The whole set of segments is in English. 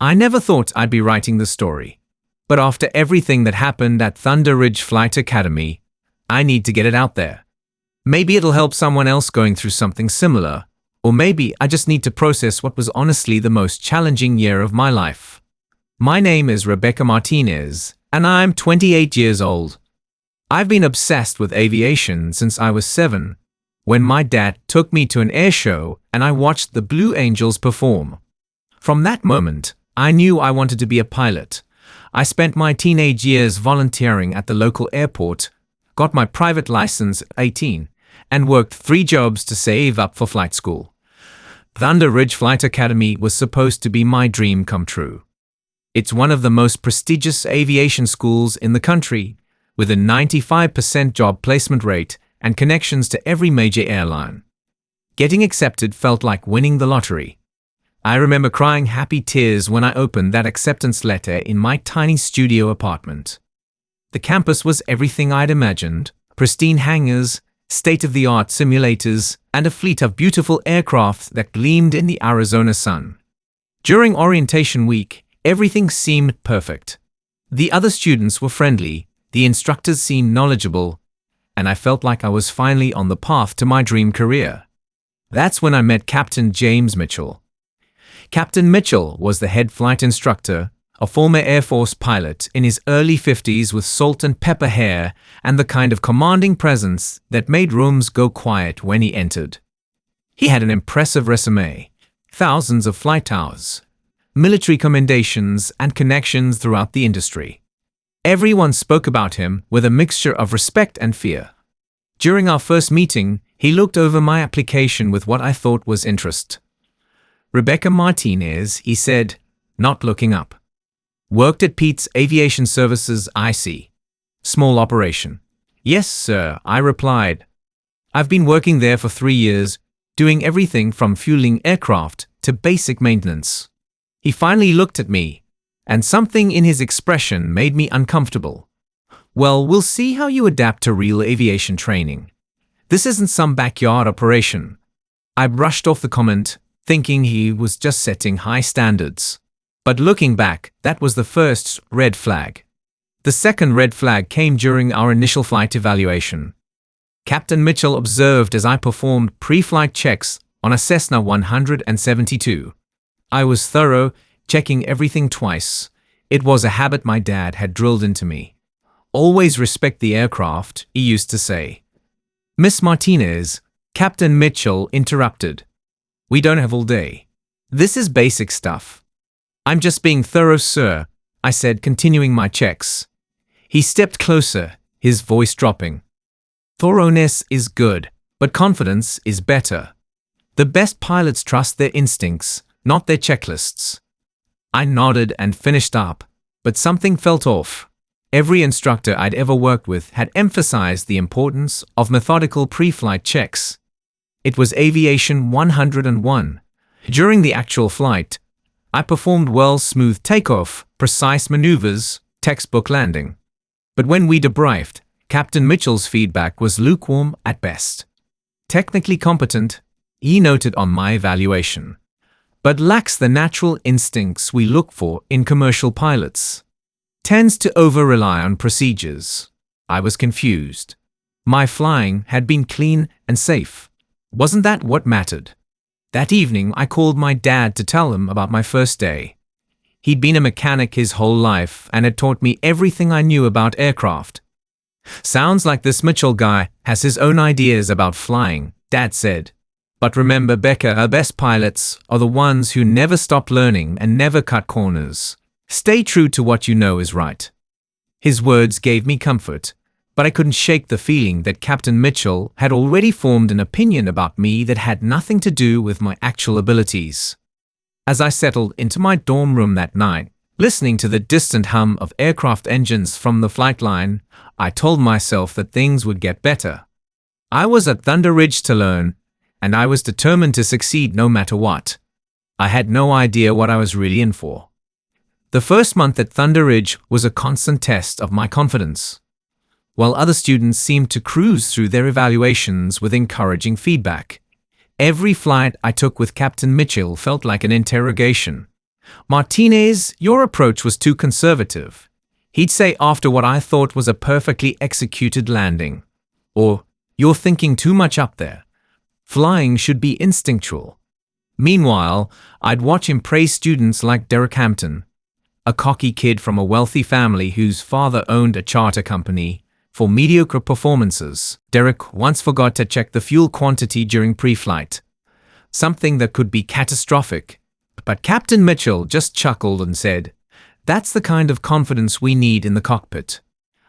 I never thought I'd be writing the story. But after everything that happened at Thunder Ridge Flight Academy, I need to get it out there. Maybe it'll help someone else going through something similar, or maybe I just need to process what was honestly the most challenging year of my life. My name is Rebecca Martinez, and I'm 28 years old. I've been obsessed with aviation since I was 7, when my dad took me to an air show and I watched the Blue Angels perform. From that moment, I knew I wanted to be a pilot. I spent my teenage years volunteering at the local airport, got my private license at 18, and worked 3 jobs to save up for flight school. Thunder Ridge Flight Academy was supposed to be my dream come true. It's one of the most prestigious aviation schools in the country, with a 95% job placement rate and connections to every major airline. Getting accepted felt like winning the lottery. I remember crying happy tears when I opened that acceptance letter in my tiny studio apartment. The campus was everything I'd imagined: pristine hangars, state-of-the-art simulators, and a fleet of beautiful aircraft that gleamed in the Arizona sun. During orientation week, everything seemed perfect. The other students were friendly, the instructors seemed knowledgeable, and I felt like I was finally on the path to my dream career. That's when I met Captain James Mitchell. Captain Mitchell was the head flight instructor, a former Air Force pilot in his early 50s with salt and pepper hair and the kind of commanding presence that made rooms go quiet when he entered. He had an impressive resume, thousands of flight hours, military commendations, and connections throughout the industry. Everyone spoke about him with a mixture of respect and fear. During our first meeting, he looked over my application with what I thought was interest. "Rebecca Martinez," he said, not looking up. "Worked at Pete's Aviation Services, I see. Small operation." "Yes, sir," I replied. "I've been working there for 3 years, doing everything from fueling aircraft to basic maintenance." He finally looked at me, and something in his expression made me uncomfortable. "Well, we'll see how you adapt to real aviation training. This isn't some backyard operation." I brushed off the comment, thinking he was just setting high standards. But looking back, that was the first red flag. The second red flag came during our initial flight evaluation. Captain Mitchell observed as I performed pre-flight checks on a Cessna 172. I was thorough, checking everything twice. It was a habit my dad had drilled into me. "Always respect the aircraft," he used to say. "Miss Martinez," Captain Mitchell interrupted. "We don't have all day. This is basic stuff." "I'm just being thorough, sir," I said, continuing my checks. He stepped closer, his voice dropping. "Thoroughness is good, but confidence is better. The best pilots trust their instincts, not their checklists." I nodded and finished up, but something felt off. Every instructor I'd ever worked with had emphasized the importance of methodical pre-flight checks. It was Aviation 101. During the actual flight, I performed well: smooth takeoff, precise maneuvers, textbook landing. But when we debriefed, Captain Mitchell's feedback was lukewarm at best. "Technically competent," he noted on my evaluation, "but lacks the natural instincts we look for in commercial pilots. Tends to over-rely on procedures." I was confused. My flying had been clean and safe. Wasn't that what mattered? That evening, I called my dad to tell him about my first day. He'd been a mechanic his whole life and had taught me everything I knew about aircraft. "Sounds like this Mitchell guy has his own ideas about flying," Dad said. "But remember, Becca, our best pilots are the ones who never stop learning and never cut corners. Stay true to what you know is right." His words gave me comfort, but I couldn't shake the feeling that Captain Mitchell had already formed an opinion about me that had nothing to do with my actual abilities. As I settled into my dorm room that night, listening to the distant hum of aircraft engines from the flight line, I told myself that things would get better. I was at Thunder Ridge to learn, and I was determined to succeed no matter what. I had no idea what I was really in for. The first month at Thunder Ridge was a constant test of my confidence. While other students seemed to cruise through their evaluations with encouraging feedback, every flight I took with Captain Mitchell felt like an interrogation. "Martinez, your approach was too conservative." He'd say after what I thought was a perfectly executed landing. Or, "You're thinking too much up there. Flying should be instinctual." Meanwhile, I'd watch him praise students like Derek Hampton, a cocky kid from a wealthy family whose father owned a charter company, for mediocre performances. Derek once forgot to check the fuel quantity during pre-flight, something that could be catastrophic. But Captain Mitchell just chuckled and said, "That's the kind of confidence we need in the cockpit."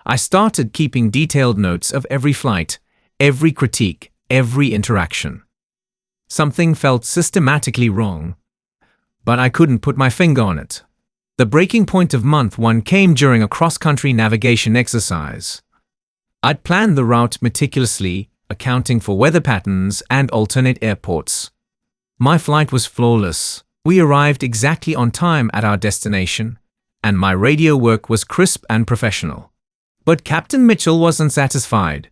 I started keeping detailed notes of every flight, every critique, every interaction. Something felt systematically wrong, but I couldn't put my finger on it. The breaking point of month one came during a cross-country navigation exercise. I'd planned the route meticulously, accounting for weather patterns and alternate airports. My flight was flawless. We arrived exactly on time at our destination, and my radio work was crisp and professional. But Captain Mitchell wasn't satisfied.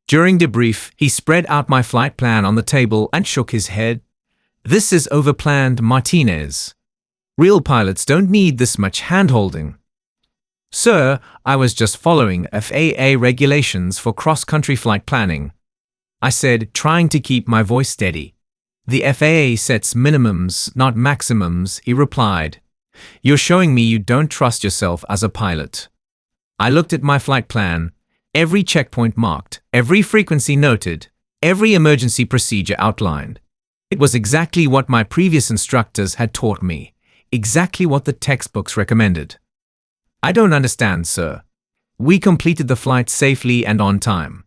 During debrief, he spread out my flight plan on the table and shook his head. "This is overplanned, Martinez. Real pilots don't need this much hand-holding." "Sir, I was just following FAA regulations for cross-country flight planning," I said, trying to keep my voice steady. "The FAA sets minimums, not maximums," he replied. "You're showing me you don't trust yourself as a pilot." I looked at my flight plan, every checkpoint marked, every frequency noted, every emergency procedure outlined. It was exactly what my previous instructors had taught me, exactly what the textbooks recommended. "I don't understand, sir." "We completed the flight safely and on time."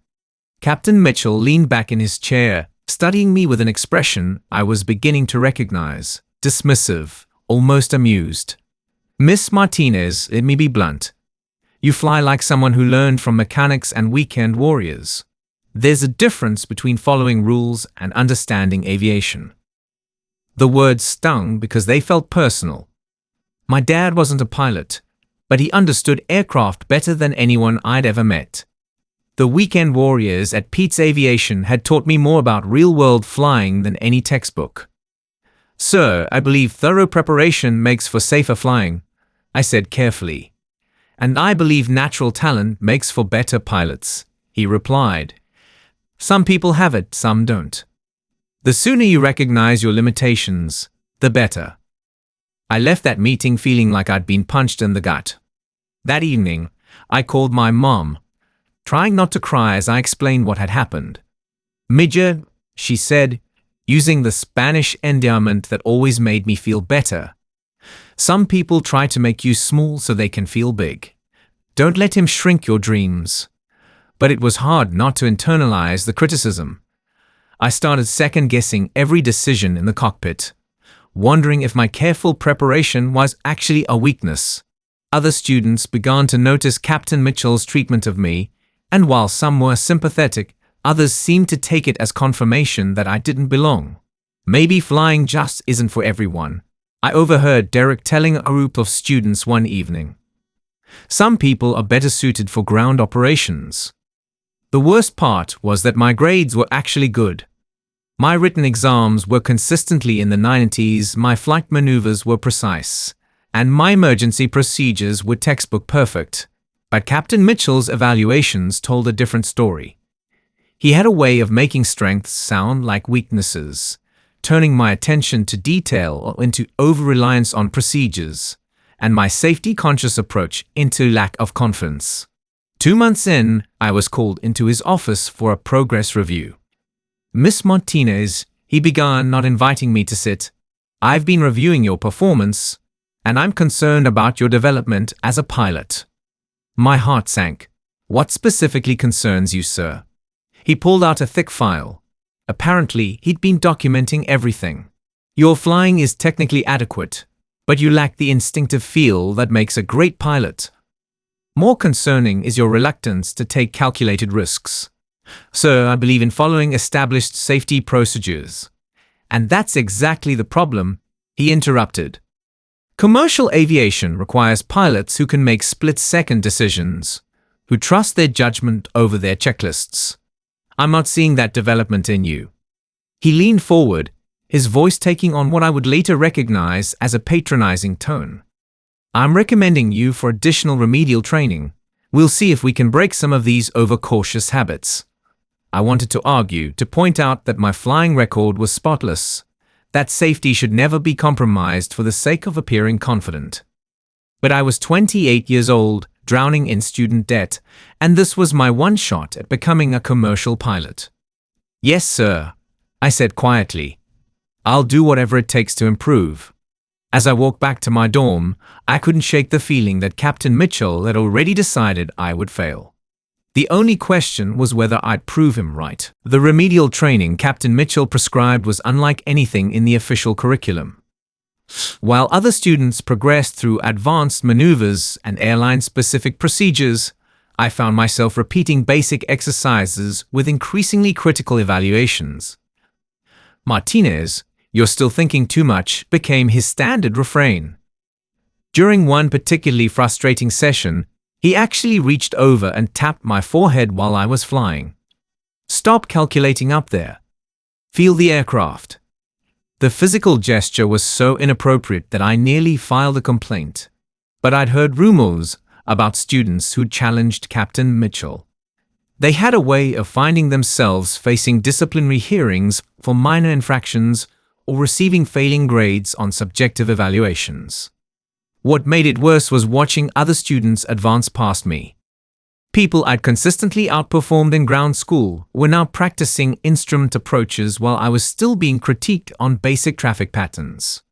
Captain Mitchell leaned back in his chair, studying me with an expression I was beginning to recognize, dismissive, almost amused. "Miss Martinez, let me be blunt. You fly like someone who learned from mechanics and weekend warriors. There's a difference between following rules and understanding aviation." The words stung because they felt personal. My dad wasn't a pilot, but he understood aircraft better than anyone I'd ever met. The weekend warriors at Pete's Aviation had taught me more about real-world flying than any textbook. "Sir, I believe thorough preparation makes for safer flying," I said carefully. "And I believe natural talent makes for better pilots," he replied. "Some people have it, some don't. The sooner you recognize your limitations, the better." I left that meeting feeling like I'd been punched in the gut. That evening, I called my mom, trying not to cry as I explained what had happened. "Midget," she said, using the Spanish endearment that always made me feel better. "Some people try to make you small so they can feel big. Don't let him shrink your dreams." But it was hard not to internalize the criticism. I started second-guessing every decision in the cockpit, wondering if my careful preparation was actually a weakness. Other students began to notice Captain Mitchell's treatment of me, and while some were sympathetic, others seemed to take it as confirmation that I didn't belong. "Maybe flying just isn't for everyone," I overheard Derek telling a group of students one evening. "Some people are better suited for ground operations." The worst part was that my grades were actually good. My written exams were consistently in the 90s, my flight maneuvers were precise, and my emergency procedures were textbook perfect. But Captain Mitchell's evaluations told a different story. He had a way of making strengths sound like weaknesses, turning my attention to detail into over-reliance on procedures, and my safety-conscious approach into lack of confidence. 2 months in, I was called into his office for a progress review. "Miss Martinez," he began, not inviting me to sit, "I've been reviewing your performance, and I'm concerned about your development as a pilot." My heart sank. "What specifically concerns you, sir?" He pulled out a thick file. Apparently, he'd been documenting everything. "Your flying is technically adequate, but you lack the instinctive feel that makes a great pilot. More concerning is your reluctance to take calculated risks. Sir, I believe in following established safety procedures." "And that's exactly the problem," he interrupted. "Commercial aviation requires pilots who can make split-second decisions, who trust their judgment over their checklists. I'm not seeing that development in you." He leaned forward, his voice taking on what I would later recognize as a patronizing tone. "I'm recommending you for additional remedial training. We'll see if we can break some of these overcautious habits." I wanted to argue, to point out that my flying record was spotless, that safety should never be compromised for the sake of appearing confident. But I was 28 years old, drowning in student debt, and this was my one shot at becoming a commercial pilot. "Yes, sir," I said quietly. "I'll do whatever it takes to improve." As I walked back to my dorm, I couldn't shake the feeling that Captain Mitchell had already decided I would fail. The only question was whether I'd prove him right. The remedial training Captain Mitchell prescribed was unlike anything in the official curriculum. While other students progressed through advanced maneuvers and airline-specific procedures, I found myself repeating basic exercises with increasingly critical evaluations. "Martinez, you're still thinking too much," became his standard refrain. During one particularly frustrating session, he actually reached over and tapped my forehead while I was flying. "Stop calculating up there. Feel the aircraft." The physical gesture was so inappropriate that I nearly filed a complaint. But I'd heard rumors about students who challenged Captain Mitchell. They had a way of finding themselves facing disciplinary hearings for minor infractions or receiving failing grades on subjective evaluations. What made it worse was watching other students advance past me. People I'd consistently outperformed in ground school were now practicing instrument approaches while I was still being critiqued on basic traffic patterns.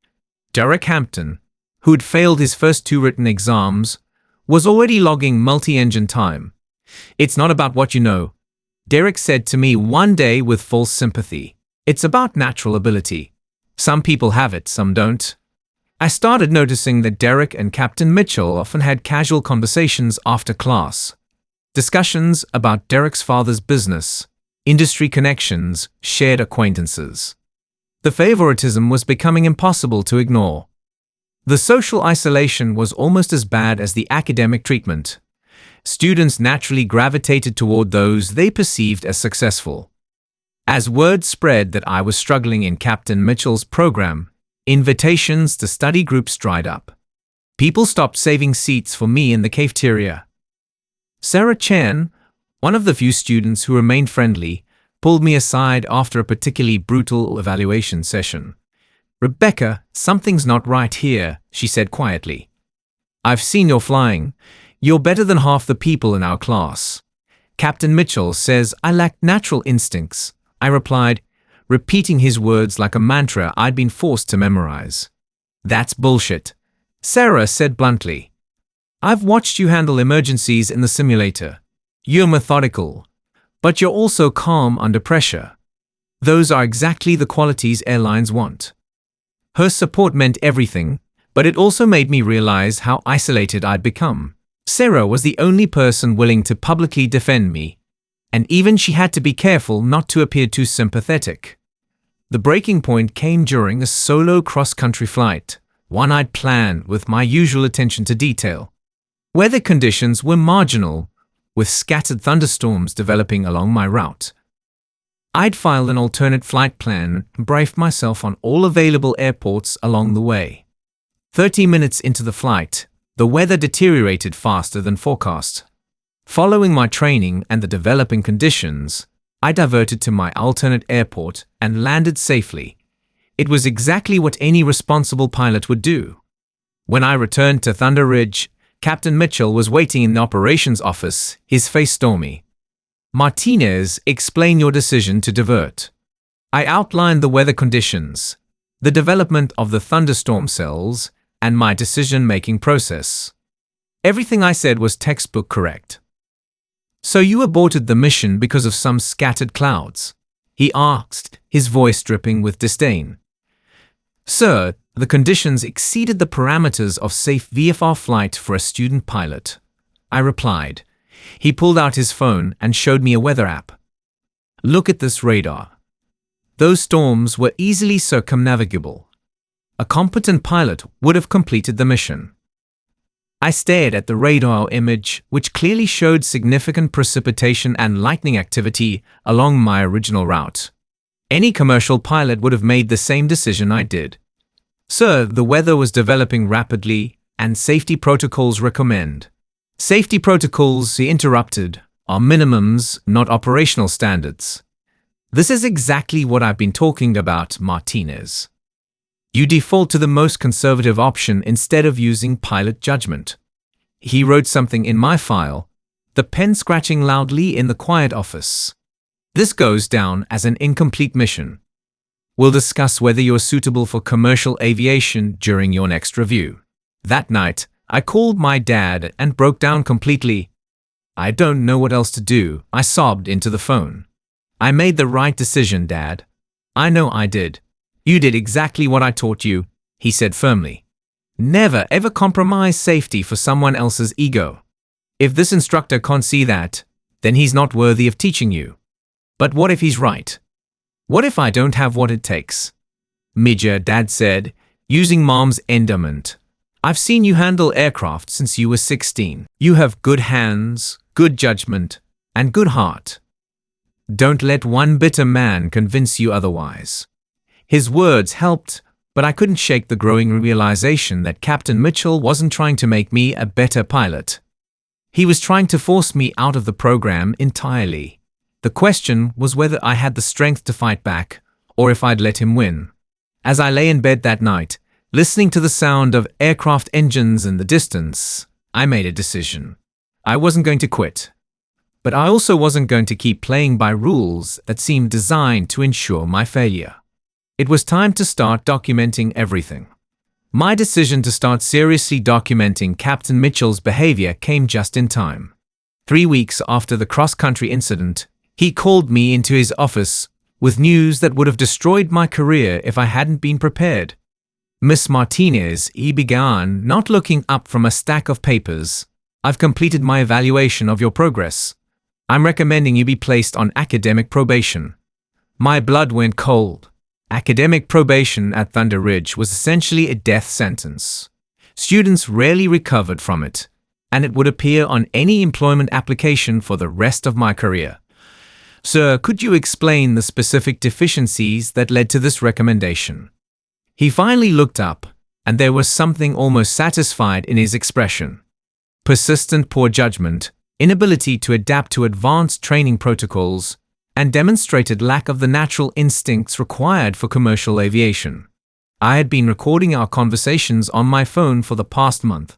Derek Hampton, who'd failed his first 2 written exams, was already logging multi-engine time. "It's not about what you know," Derek said to me one day with false sympathy. "It's about natural ability. Some people have it, some don't." I started noticing that Derek and Captain Mitchell often had casual conversations after class. Discussions about Derek's father's business, industry connections, shared acquaintances. The favoritism was becoming impossible to ignore. The social isolation was almost as bad as the academic treatment. Students naturally gravitated toward those they perceived as successful. As word spread that I was struggling in Captain Mitchell's program, invitations to study groups dried up. People stopped saving seats for me in the cafeteria. Sarah Chen, one of the few students who remained friendly, pulled me aside after a particularly brutal evaluation session. "Rebecca, something's not right here," she said quietly. "I've seen your flying. You're better than half the people in our class." "Captain Mitchell says I lack natural instincts," I replied, repeating his words like a mantra I'd been forced to memorize. "That's bullshit," Sarah said bluntly. "I've watched you handle emergencies in the simulator. You're methodical, but you're also calm under pressure. Those are exactly the qualities airlines want." Her support meant everything, but it also made me realize how isolated I'd become. Sarah was the only person willing to publicly defend me, and even she had to be careful not to appear too sympathetic. The breaking point came during a solo cross-country flight, one I'd planned with my usual attention to detail. Weather conditions were marginal, with scattered thunderstorms developing along my route. I'd filed an alternate flight plan and briefed myself on all available airports along the way. 30 minutes into the flight, the weather deteriorated faster than forecast. Following my training and the developing conditions, I diverted to my alternate airport and landed safely. It was exactly what any responsible pilot would do. When I returned to Thunder Ridge, Captain Mitchell was waiting in the operations office, his face stormy. "Martinez, explain your decision to divert." I outlined the weather conditions, the development of the thunderstorm cells, and my decision-making process. Everything I said was textbook correct. "So you aborted the mission because of some scattered clouds?" he asked, his voice dripping with disdain. "Sir, the conditions exceeded the parameters of safe VFR flight for a student pilot," I replied. He pulled out his phone and showed me a weather app. "Look at this radar." Those storms were easily circumnavigable. A competent pilot would have completed the mission. I stared at the radar image, which clearly showed significant precipitation and lightning activity along my original route. Any commercial pilot would have made the same decision I did. Sir, the weather was developing rapidly, and safety protocols recommend. Safety protocols, he interrupted, are minimums, not operational standards. This is exactly what I've been talking about, Martinez. You default to the most conservative option instead of using pilot judgment. He wrote something in my file, the pen scratching loudly in the quiet office. This goes down as an incomplete mission. We'll discuss whether you're suitable for commercial aviation during your next review. That night, I called my dad and broke down completely. I don't know what else to do, I sobbed into the phone. I made the right decision, Dad. I know I did. You did exactly what I taught you, he said firmly. Never ever compromise safety for someone else's ego. If this instructor can't see that, then he's not worthy of teaching you. But what if he's right? What if I don't have what it takes? Major, Dad said, using Mom's endowment. I've seen you handle aircraft since you were 16. You have good hands, good judgment, and good heart. Don't let one bitter man convince you otherwise. His words helped, but I couldn't shake the growing realization that Captain Mitchell wasn't trying to make me a better pilot. He was trying to force me out of the program entirely. The question was whether I had the strength to fight back, or if I'd let him win. As I lay in bed that night, listening to the sound of aircraft engines in the distance, I made a decision. I wasn't going to quit. But I also wasn't going to keep playing by rules that seemed designed to ensure my failure. It was time to start documenting everything. My decision to start seriously documenting Captain Mitchell's behavior came just in time. 3 weeks after the cross-country incident, he called me into his office with news that would have destroyed my career if I hadn't been prepared. Miss Martinez, he began, not looking up from a stack of papers. I've completed my evaluation of your progress. I'm recommending you be placed on academic probation. My blood went cold. Academic probation at Thunder Ridge was essentially a death sentence. Students rarely recovered from it, and it would appear on any employment application for the rest of my career. Sir, could you explain the specific deficiencies that led to this recommendation? He finally looked up, and there was something almost satisfied in his expression. Persistent poor judgment, inability to adapt to advanced training protocols, and demonstrated lack of the natural instincts required for commercial aviation. I had been recording our conversations on my phone for the past month.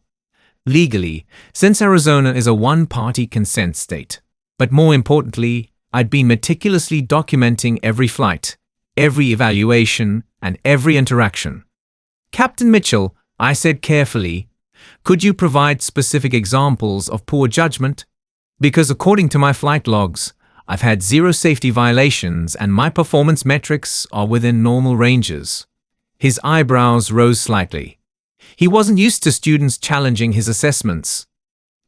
Legally, since Arizona is a one-party consent state. But more importantly, I'd been meticulously documenting every flight, every evaluation, and every interaction. Captain Mitchell, I said carefully, could you provide specific examples of poor judgment? Because according to my flight logs, I've had 0 safety violations and my performance metrics are within normal ranges. His eyebrows rose slightly. He wasn't used to students challenging his assessments.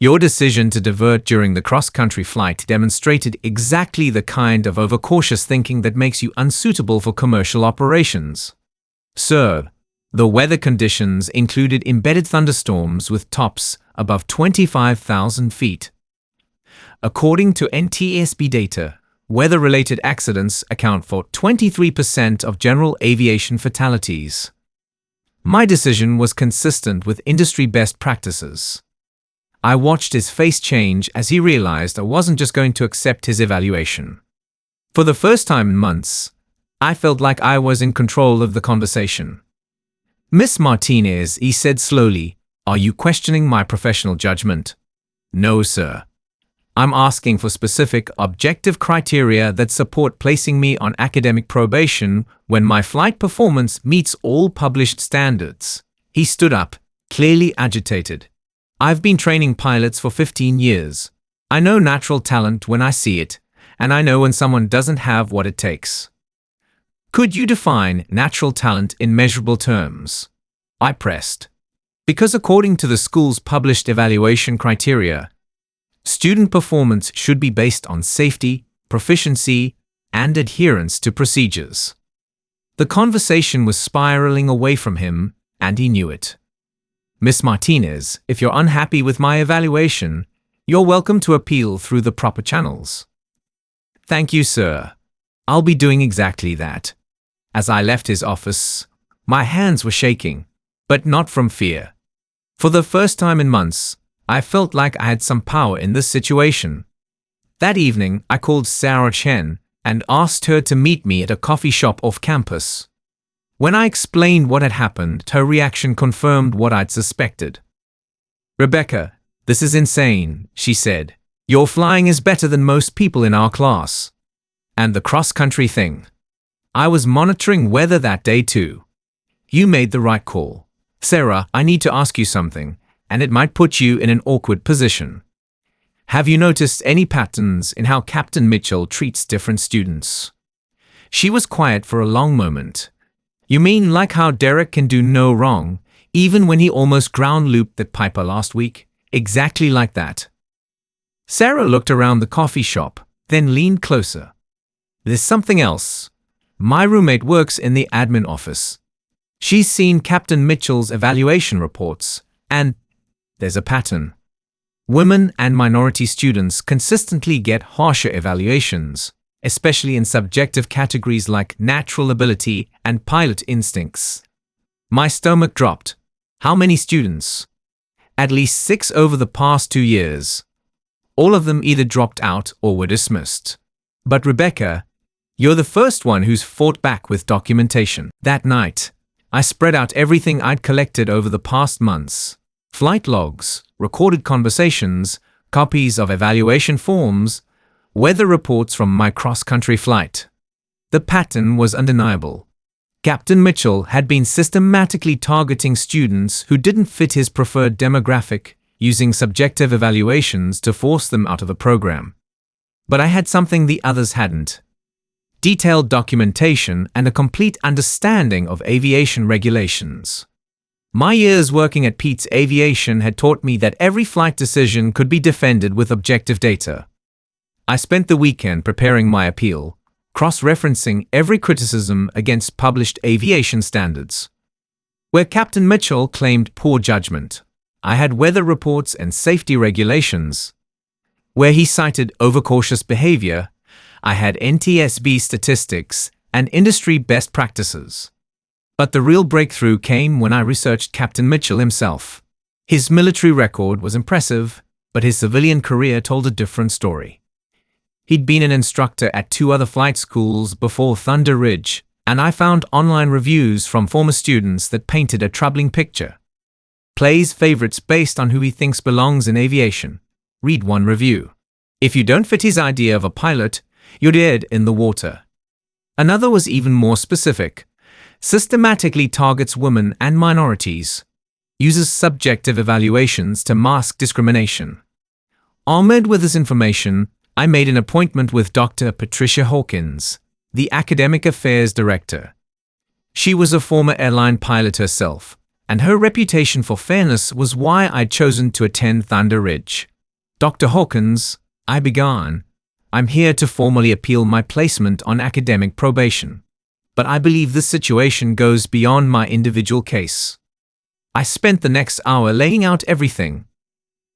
Your decision to divert during the cross-country flight demonstrated exactly the kind of overcautious thinking that makes you unsuitable for commercial operations. Sir, the weather conditions included embedded thunderstorms with tops above 25,000 feet. According to NTSB data, weather-related accidents account for 23% of general aviation fatalities. My decision was consistent with industry best practices. I watched his face change as he realized I wasn't just going to accept his evaluation. For the first time in months, I felt like I was in control of the conversation. Miss Martinez, he said slowly, are you questioning my professional judgment? No, sir. I'm asking for specific, objective criteria that support placing me on academic probation when my flight performance meets all published standards. He stood up, clearly agitated. I've been training pilots for 15 years. I know natural talent when I see it, and I know when someone doesn't have what it takes. Could you define natural talent in measurable terms? I pressed. Because according to the school's published evaluation criteria, student performance should be based on safety, proficiency, and adherence to procedures. The conversation was spiraling away from him, and he knew it. Miss Martinez, if you're unhappy with my evaluation, you're welcome to appeal through the proper channels. Thank you, sir. I'll be doing exactly that. As I left his office, my hands were shaking, but not from fear. For the first time in months, I felt like I had some power in this situation. That evening, I called Sarah Chen and asked her to meet me at a coffee shop off campus. When I explained what had happened, her reaction confirmed what I'd suspected. "Rebecca, this is insane," she said. "Your flying is better than most people in our class. And the cross-country thing. I was monitoring weather that day too. You made the right call. Sarah, I need to ask you something, and it might put you in an awkward position. Have you noticed any patterns in how Captain Mitchell treats different students?" She was quiet for a long moment. "You mean like how Derek can do no wrong, even when he almost ground-looped that Piper last week? Exactly like that." Sarah looked around the coffee shop, then leaned closer. "There's something else. My roommate works in the admin office. She's seen Captain Mitchell's evaluation reports, and there's a pattern. Women and minority students consistently get harsher evaluations, especially in subjective categories like natural ability and pilot instincts." My stomach dropped. How many students? At least 6 over the past 2 years. All of them either dropped out or were dismissed. But Rebecca, you're the first one who's fought back with documentation. That night, I spread out everything I'd collected over the past months. Flight logs, recorded conversations, copies of evaluation forms, weather reports from my cross-country flight. The pattern was undeniable. Captain Mitchell had been systematically targeting students who didn't fit his preferred demographic, using subjective evaluations to force them out of the program. But I had something the others hadn't: detailed documentation and a complete understanding of aviation regulations. My years working at Pete's Aviation had taught me that every flight decision could be defended with objective data. I spent the weekend preparing my appeal, cross-referencing every criticism against published aviation standards. Where Captain Mitchell claimed poor judgment, I had weather reports and safety regulations. Where he cited overcautious behavior, I had NTSB statistics and industry best practices. But the real breakthrough came when I researched Captain Mitchell himself. His military record was impressive, but his civilian career told a different story. He'd been an instructor at 2 other flight schools before Thunder Ridge, and I found online reviews from former students that painted a troubling picture. Plays favorites based on who he thinks belongs in aviation. Read one review. If you don't fit his idea of a pilot, you're dead in the water. Another was even more specific. Systematically targets women and minorities. Uses subjective evaluations to mask discrimination. Armed with this information, I made an appointment with Dr. Patricia Hawkins, the Academic Affairs Director. She was a former airline pilot herself, and her reputation for fairness was why I'd chosen to attend Thunder Ridge. "Dr. Hawkins," I began, "I'm here to formally appeal my placement on academic probation. But I believe this situation goes beyond my individual case." I spent the next hour laying out everything: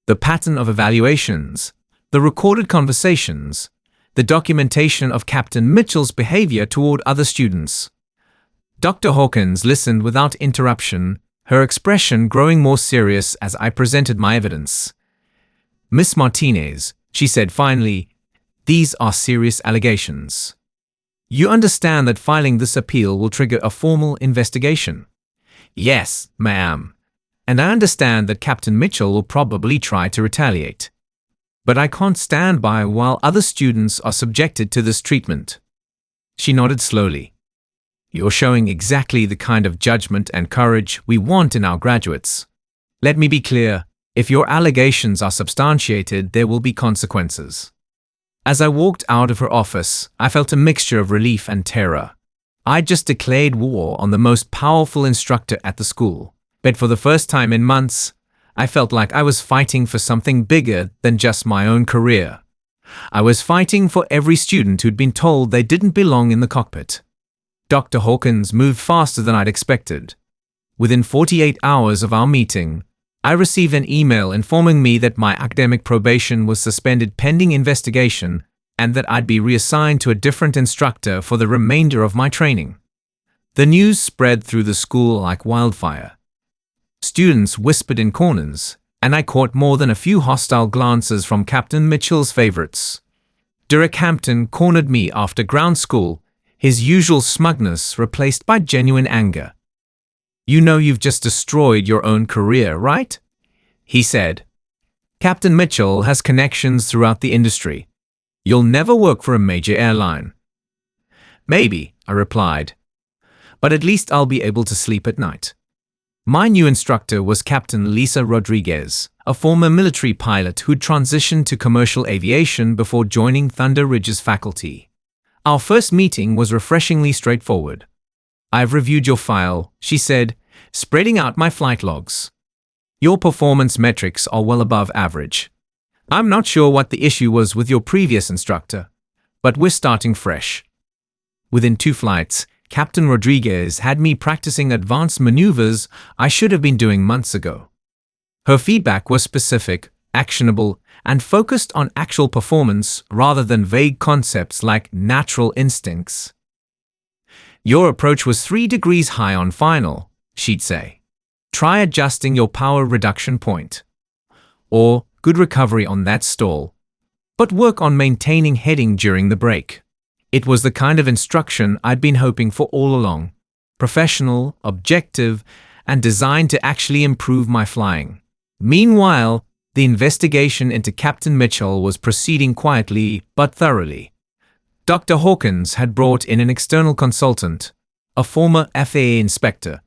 the pattern of evaluations, the recorded conversations, the documentation of Captain Mitchell's behavior toward other students. Dr. Hawkins listened without interruption, her expression growing more serious as I presented my evidence. "Miss Martinez," she said finally, "these are serious allegations. You understand that filing this appeal will trigger a formal investigation?" "Yes, ma'am. And I understand that Captain Mitchell will probably try to retaliate. But I can't stand by while other students are subjected to this treatment." She nodded slowly. "You're showing exactly the kind of judgment and courage we want in our graduates. Let me be clear, if your allegations are substantiated, there will be consequences." As I walked out of her office, I felt a mixture of relief and terror. I'd just declared war on the most powerful instructor at the school, but for the first time in months, I felt like I was fighting for something bigger than just my own career. I was fighting for every student who'd been told they didn't belong in the cockpit. Dr. Hawkins moved faster than I'd expected. Within 48 hours of our meeting, I received an email informing me that my academic probation was suspended pending investigation and that I'd be reassigned to a different instructor for the remainder of my training. The news spread through the school like wildfire. Students whispered in corners, and I caught more than a few hostile glances from Captain Mitchell's favorites. Derek Hampton cornered me after ground school, his usual smugness replaced by genuine anger. "You know you've just destroyed your own career, right?" he said. "Captain Mitchell has connections throughout the industry. You'll never work for a major airline." "Maybe," I replied, "but at least I'll be able to sleep at night." My new instructor was Captain Lisa Rodriguez, a former military pilot who'd transitioned to commercial aviation before joining Thunder Ridge's faculty. Our first meeting was refreshingly straightforward. "I've reviewed your file," she said, spreading out my flight logs. "Your performance metrics are well above average. I'm not sure what the issue was with your previous instructor, but we're starting fresh." Within 2 flights, Captain Rodriguez had me practicing advanced maneuvers I should have been doing months ago. Her feedback was specific, actionable, and focused on actual performance rather than vague concepts like natural instincts. "Your approach was 3 degrees high on final," she'd say. "Try adjusting your power reduction point." Or, "Good recovery on that stall, but work on maintaining heading during the break." It was the kind of instruction I'd been hoping for all along. Professional, objective, and designed to actually improve my flying. Meanwhile, the investigation into Captain Mitchell was proceeding quietly but thoroughly. Dr. Hawkins had brought in an external consultant, a former FAA inspector,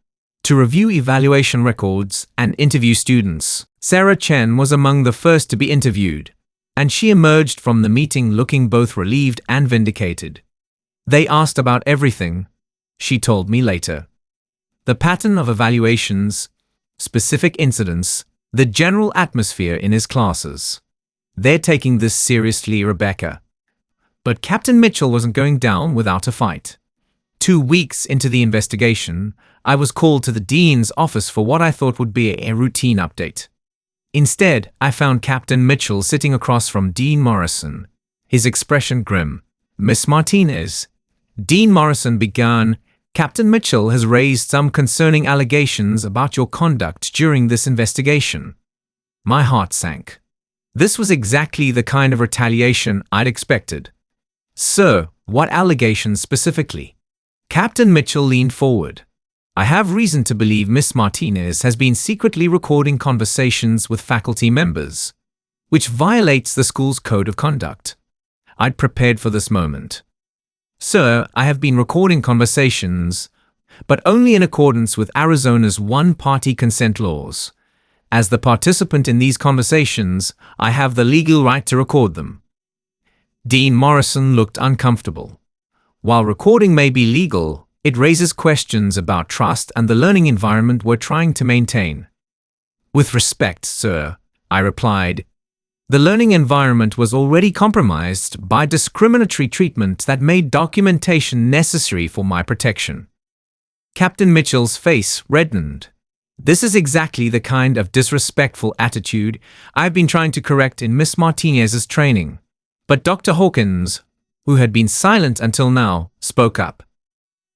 to review evaluation records and interview students. Sarah Chen was among the first to be interviewed, and she emerged from the meeting looking both relieved and vindicated. "They asked about everything," she told me later. "The pattern of evaluations, specific incidents, the general atmosphere in his classes. They're taking this seriously, Rebecca." But Captain Mitchell wasn't going down without a fight. 2 weeks into the investigation, I was called to the dean's office for what I thought would be a routine update. Instead, I found Captain Mitchell sitting across from Dean Morrison, his expression grim. "Miss Martinez," Dean Morrison began, "Captain Mitchell has raised some concerning allegations about your conduct during this investigation." My heart sank. This was exactly the kind of retaliation I'd expected. "Sir, what allegations specifically?" Captain Mitchell leaned forward. "I have reason to believe Miss Martinez has been secretly recording conversations with faculty members, which violates the school's code of conduct." I'd prepared for this moment. "Sir, I have been recording conversations, but only in accordance with Arizona's one-party consent laws. As the participant in these conversations, I have the legal right to record them." Dean Morrison looked uncomfortable. "While recording may be legal, it raises questions about trust and the learning environment we're trying to maintain." "With respect, sir," I replied, "the learning environment was already compromised by discriminatory treatment that made documentation necessary for my protection." Captain Mitchell's face reddened. "This is exactly the kind of disrespectful attitude I've been trying to correct in Miss Martinez's training." But Dr. Hawkins, who had been silent until now, spoke up.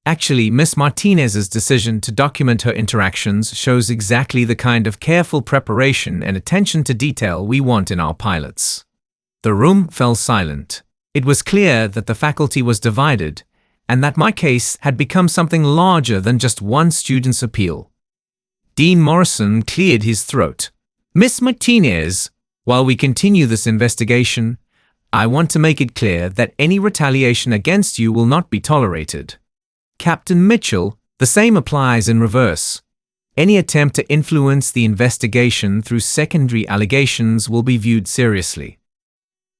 "Actually, Miss Martinez's decision to document her interactions shows exactly the kind of careful preparation and attention to detail we want in our pilots." The room fell silent. It was clear that the faculty was divided, and that my case had become something larger than just one student's appeal. Dean Morrison cleared his throat. "Miss Martinez, while we continue this investigation, I want to make it clear that any retaliation against you will not be tolerated. Captain Mitchell, the same applies in reverse. Any attempt to influence the investigation through secondary allegations will be viewed seriously."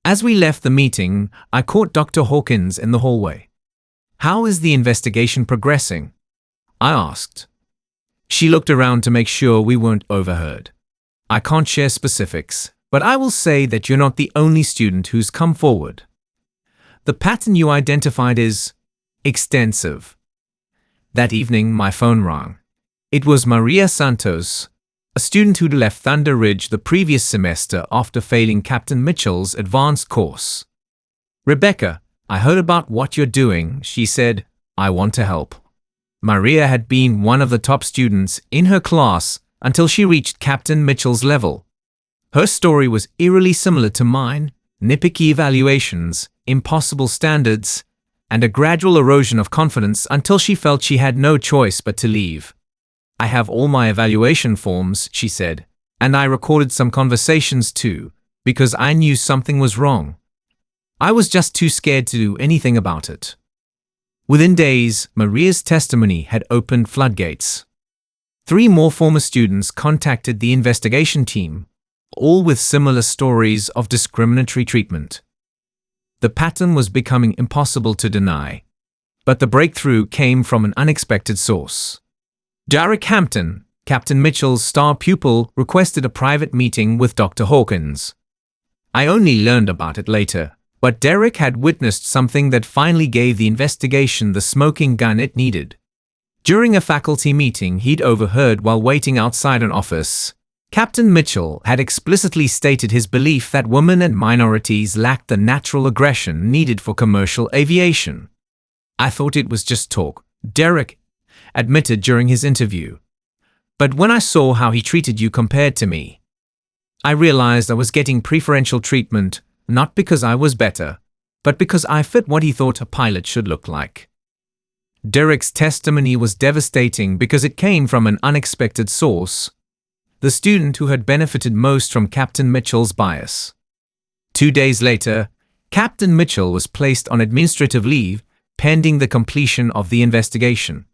As we left the meeting, I caught Dr. Hawkins in the hallway. "How is the investigation progressing?" I asked. She looked around to make sure we weren't overheard. "I can't share specifics, but I will say that you're not the only student who's come forward. The pattern you identified is extensive." That evening, my phone rang. It was Maria Santos, a student who'd left Thunder Ridge the previous semester after failing Captain Mitchell's advanced course. "Rebecca, I heard about what you're doing," she said. "I want to help." Maria had been one of the top students in her class until she reached Captain Mitchell's level. Her story was eerily similar to mine: nitpicky evaluations, impossible standards, and a gradual erosion of confidence until she felt she had no choice but to leave. "I have all my evaluation forms," she said, "and I recorded some conversations too, because I knew something was wrong. I was just too scared to do anything about it." Within days, Maria's testimony had opened floodgates. 3 more former students contacted the investigation team, all with similar stories of discriminatory treatment. The pattern was becoming impossible to deny, but the breakthrough came from an unexpected source. Derek Hampton, Captain Mitchell's star pupil, requested a private meeting with Dr. Hawkins. I only learned about it later, but Derek had witnessed something that finally gave the investigation the smoking gun it needed. During a faculty meeting he'd overheard while waiting outside an office, Captain Mitchell had explicitly stated his belief that women and minorities lacked the natural aggression needed for commercial aviation. "I thought it was just talk," Derek admitted during his interview. "But when I saw how he treated you compared to me, I realized I was getting preferential treatment, not because I was better, but because I fit what he thought a pilot should look like." Derek's testimony was devastating because it came from an unexpected source: the student who had benefited most from Captain Mitchell's bias. 2 days later, Captain Mitchell was placed on administrative leave pending the completion of the investigation.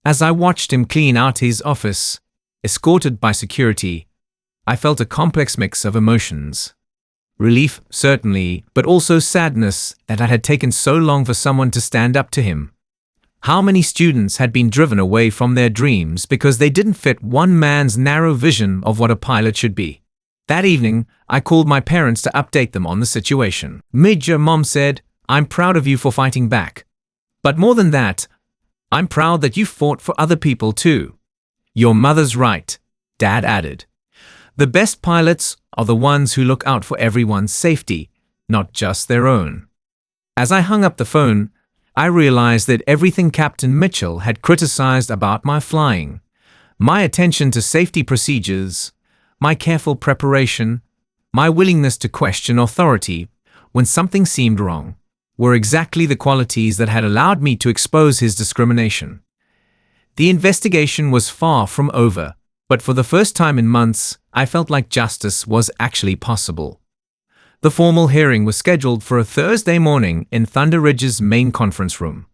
As I watched him clean out his office, escorted by security, I felt a complex mix of emotions. Relief, certainly, but also sadness that it had taken so long for someone to stand up to him. How many students had been driven away from their dreams because they didn't fit one man's narrow vision of what a pilot should be? That evening, I called my parents to update them on the situation. "Major," Mom said, "I'm proud of you for fighting back. But more than that, I'm proud that you fought for other people too." "Your mother's right," Dad added. "The best pilots are the ones who look out for everyone's safety, not just their own." As I hung up the phone, I realized that everything Captain Mitchell had criticized about my flying, my attention to safety procedures, my careful preparation, my willingness to question authority when something seemed wrong, were exactly the qualities that had allowed me to expose his discrimination. The investigation was far from over, but for the first time in months, I felt like justice was actually possible. The formal hearing was scheduled for a Thursday morning in Thunder Ridge's main conference room.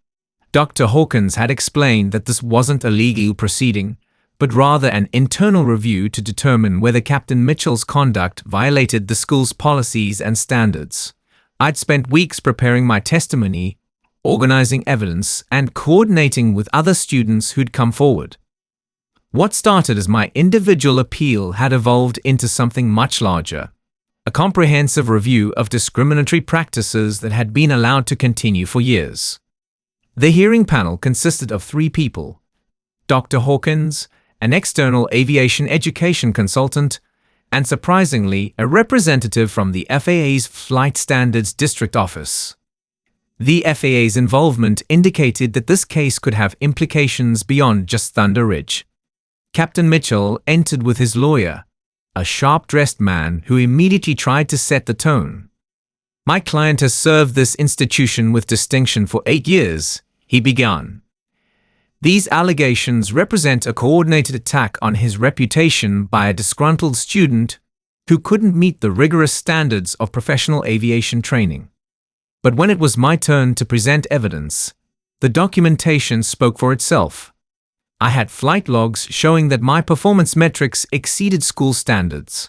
Dr. Hawkins had explained that this wasn't a legal proceeding, but rather an internal review to determine whether Captain Mitchell's conduct violated the school's policies and standards. I'd spent weeks preparing my testimony, organizing evidence, and coordinating with other students who'd come forward. What started as my individual appeal had evolved into something much larger: a comprehensive review of discriminatory practices that had been allowed to continue for years. The hearing panel consisted of 3 people: Dr. Hawkins, an external aviation education consultant, and surprisingly, a representative from the FAA's Flight Standards District Office. The FAA's involvement indicated that this case could have implications beyond just Thunder Ridge. Captain Mitchell entered with his lawyer, a sharp-dressed man who immediately tried to set the tone. "My client has served this institution with distinction for 8 years," he began. "These allegations represent a coordinated attack on his reputation by a disgruntled student who couldn't meet the rigorous standards of professional aviation training." But when it was my turn to present evidence, the documentation spoke for itself. I had flight logs showing that my performance metrics exceeded school standards.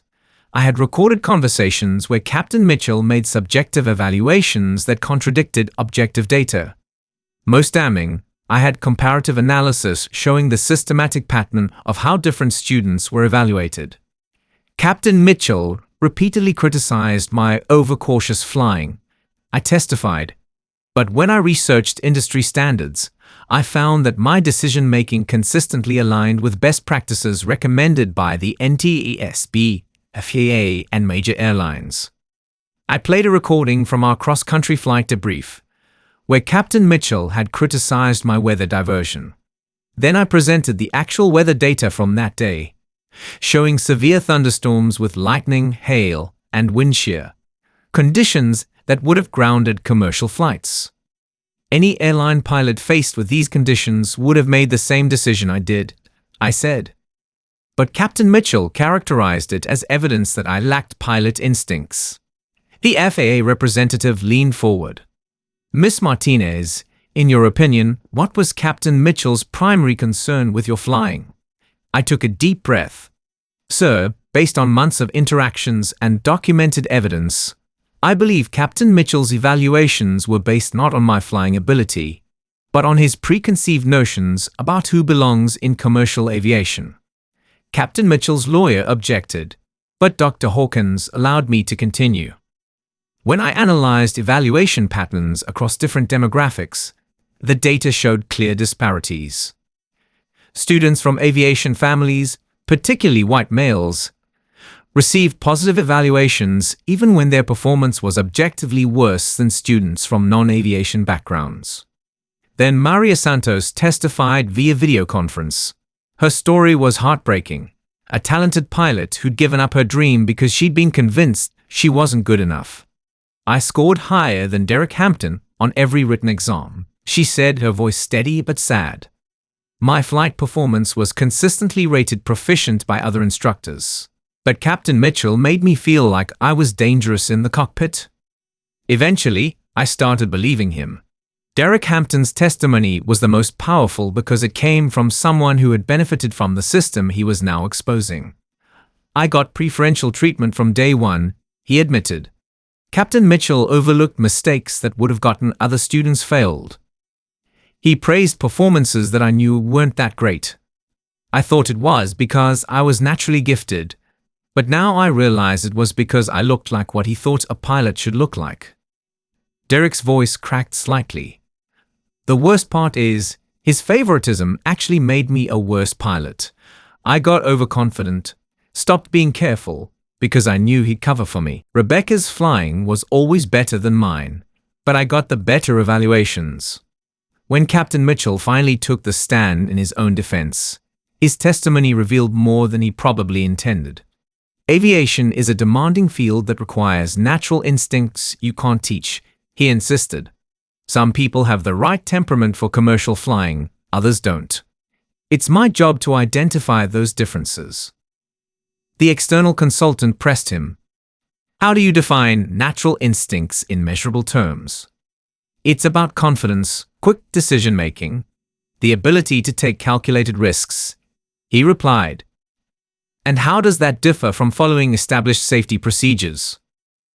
I had recorded conversations where Captain Mitchell made subjective evaluations that contradicted objective data. Most damning, I had comparative analysis showing the systematic pattern of how different students were evaluated. Captain Mitchell repeatedly criticized my overcautious flying. I testified. But when I researched industry standards, I found that my decision-making consistently aligned with best practices recommended by the NTSB, FAA, and major airlines. I played a recording from our cross-country flight debrief, where Captain Mitchell had criticized my weather diversion. Then I presented the actual weather data from that day, showing severe thunderstorms with lightning, hail, and wind shear, conditions that would have grounded commercial flights. Any airline pilot faced with these conditions would have made the same decision I did, I said. But Captain Mitchell characterized it as evidence that I lacked pilot instincts. The FAA representative leaned forward. Miss Martinez, in your opinion, what was Captain Mitchell's primary concern with your flying? I took a deep breath. Sir, based on months of interactions and documented evidence, I believe Captain Mitchell's evaluations were based not on my flying ability, but on his preconceived notions about who belongs in commercial aviation. Captain Mitchell's lawyer objected, but Dr. Hawkins allowed me to continue. When I analyzed evaluation patterns across different demographics, the data showed clear disparities. Students from aviation families, particularly white males, received positive evaluations even when their performance was objectively worse than students from non-aviation backgrounds. Then Maria Santos testified via video conference. Her story was heartbreaking. A talented pilot who'd given up her dream because she'd been convinced she wasn't good enough. I scored higher than Derek Hampton on every written exam, she said, her voice steady but sad. My flight performance was consistently rated proficient by other instructors, but Captain Mitchell made me feel like I was dangerous in the cockpit. Eventually, I started believing him. Derek Hampton's testimony was the most powerful because it came from someone who had benefited from the system he was now exposing. I got preferential treatment from day one, he admitted. Captain Mitchell overlooked mistakes that would have gotten other students failed. He praised performances that I knew weren't that great. I thought it was because I was naturally gifted, but now I realize it was because I looked like what he thought a pilot should look like. Derek's voice cracked slightly. The worst part is, his favoritism actually made me a worse pilot. I got overconfident, stopped being careful, because I knew he'd cover for me. Rebecca's flying was always better than mine, but I got the better evaluations. When Captain Mitchell finally took the stand in his own defense, his testimony revealed more than he probably intended. Aviation is a demanding field that requires natural instincts you can't teach, he insisted. Some people have the right temperament for commercial flying, others don't. It's my job to identify those differences. The external consultant pressed him. How do you define natural instincts in measurable terms? It's about confidence, quick decision-making, the ability to take calculated risks, he replied. And how does that differ from following established safety procedures?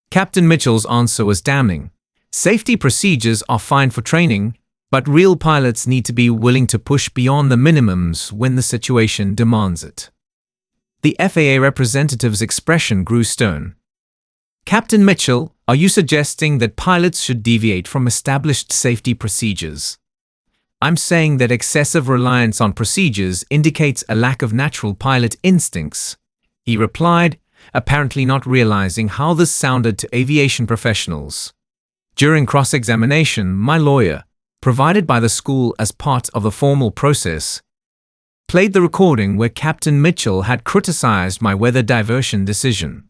Captain Mitchell's answer was damning. Safety procedures are fine for training, but real pilots need to be willing to push beyond the minimums when the situation demands it. The FAA representative's expression grew stern. Captain Mitchell, are you suggesting that pilots should deviate from established safety procedures? I'm saying that excessive reliance on procedures indicates a lack of natural pilot instincts, he replied, apparently not realizing how this sounded to aviation professionals. During cross-examination, my lawyer, provided by the school as part of the formal process, played the recording where Captain Mitchell had criticized my weather diversion decision.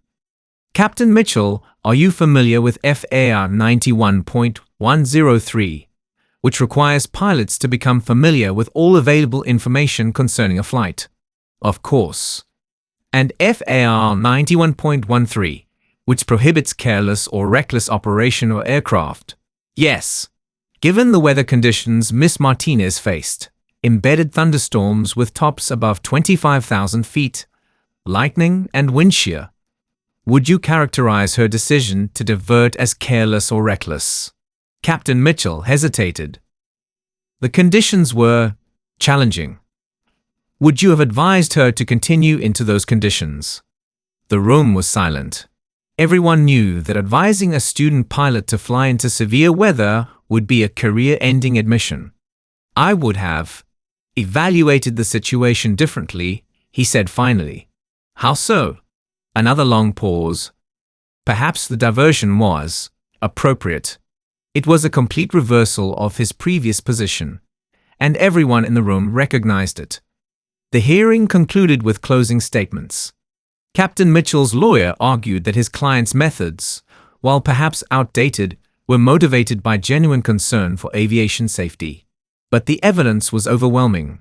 Captain Mitchell, are you familiar with FAR 91.103, which requires pilots to become familiar with all available information concerning a flight? Of course. And FAR 91.13, which prohibits careless or reckless operation of aircraft? Yes. Given the weather conditions Miss Martinez faced, embedded thunderstorms with tops above 25,000 feet, lightning and wind shear, would you characterize her decision to divert as careless or reckless? Captain Mitchell hesitated. The conditions were challenging. Would you have advised her to continue into those conditions? The room was silent. Everyone knew that advising a student pilot to fly into severe weather would be a career-ending admission. I would have evaluated the situation differently, he said finally. How so? Another long pause. Perhaps the diversion was appropriate. It was a complete reversal of his previous position, and everyone in the room recognized it. The hearing concluded with closing statements. Captain Mitchell's lawyer argued that his client's methods, while perhaps outdated, were motivated by genuine concern for aviation safety. But the evidence was overwhelming.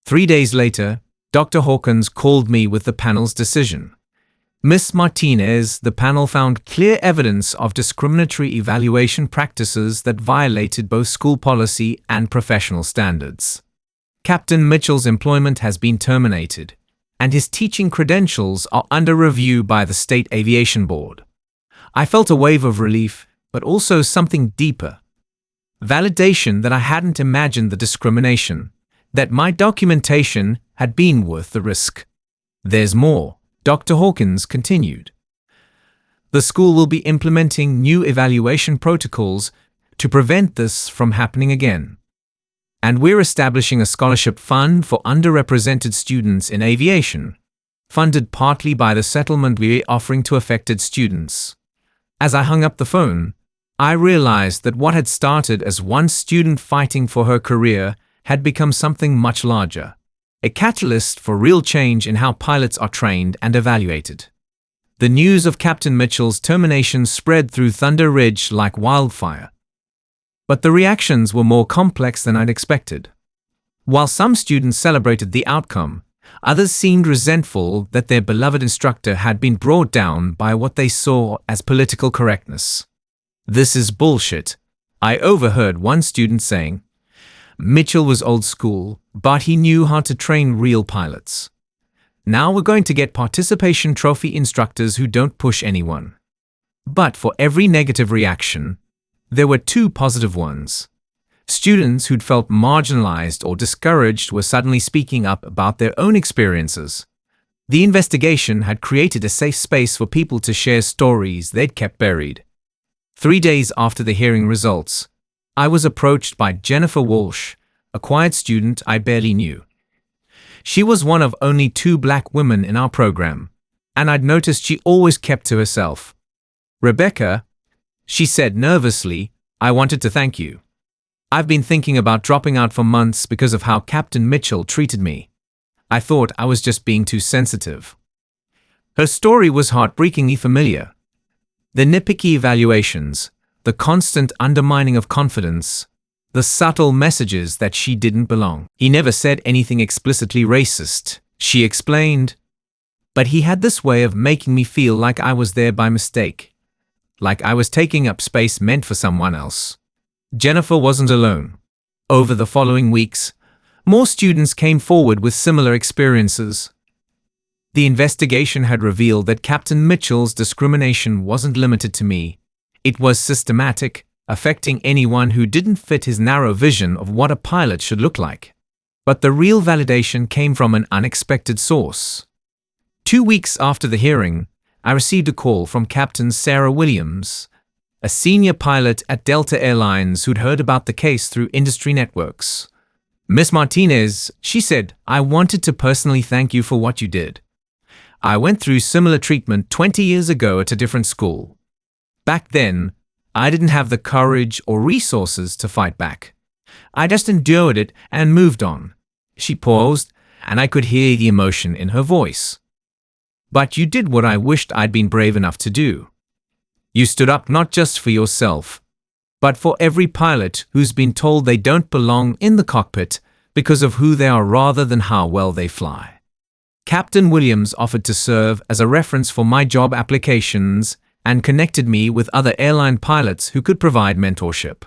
3 days later, Dr. Hawkins called me with the panel's decision. Ms. Martinez, the panel found clear evidence of discriminatory evaluation practices that violated both school policy and professional standards. Captain Mitchell's employment has been terminated, and his teaching credentials are under review by the State Aviation Board. I felt a wave of relief, but also something deeper. Validation that I hadn't imagined the discrimination, that my documentation had been worth the risk. There's more, Dr. Hawkins continued. The school will be implementing new evaluation protocols to prevent this from happening again. And we're establishing a scholarship fund for underrepresented students in aviation, funded partly by the settlement we're offering to affected students. As I hung up the phone, I realized that what had started as one student fighting for her career had become something much larger, a catalyst for real change in how pilots are trained and evaluated. The news of Captain Mitchell's termination spread through Thunder Ridge like wildfire. But the reactions were more complex than I'd expected. While some students celebrated the outcome, others seemed resentful that their beloved instructor had been brought down by what they saw as political correctness. "This is bullshit," I overheard one student saying. Mitchell was old school, but he knew how to train real pilots. Now we're going to get participation trophy instructors who don't push anyone. But for every negative reaction, there were 2 positive ones. Students who'd felt marginalized or discouraged were suddenly speaking up about their own experiences. The investigation had created a safe space for people to share stories they'd kept buried. 3 days after the hearing results, I was approached by Jennifer Walsh, a quiet student I barely knew. She was one of only 2 black women in our program, and I'd noticed she always kept to herself. "Rebecca," she said nervously, "I wanted to thank you. I've been thinking about dropping out for months because of how Captain Mitchell treated me. I thought I was just being too sensitive." Her story was heartbreakingly familiar. The nitpicky evaluations, the constant undermining of confidence, the subtle messages that she didn't belong. "He never said anything explicitly racist," she explained, "but he had this way of making me feel like I was there by mistake, like I was taking up space meant for someone else." Jennifer wasn't alone. Over the following weeks, more students came forward with similar experiences. The investigation had revealed that Captain Mitchell's discrimination wasn't limited to me. It was systematic, affecting anyone who didn't fit his narrow vision of what a pilot should look like. But the real validation came from an unexpected source. 2 weeks after the hearing, I received a call from Captain Sarah Williams, a senior pilot at Delta Airlines who'd heard about the case through industry networks. "Miss Martinez," she said, "I wanted to personally thank you for what you did. I went through similar treatment 20 years ago at a different school. Back then, I didn't have the courage or resources to fight back. I just endured it and moved on." She paused, and I could hear the emotion in her voice. "But you did what I wished I'd been brave enough to do. You stood up not just for yourself, but for every pilot who's been told they don't belong in the cockpit because of who they are rather than how well they fly." Captain Williams offered to serve as a reference for my job applications and connected me with other airline pilots who could provide mentorship.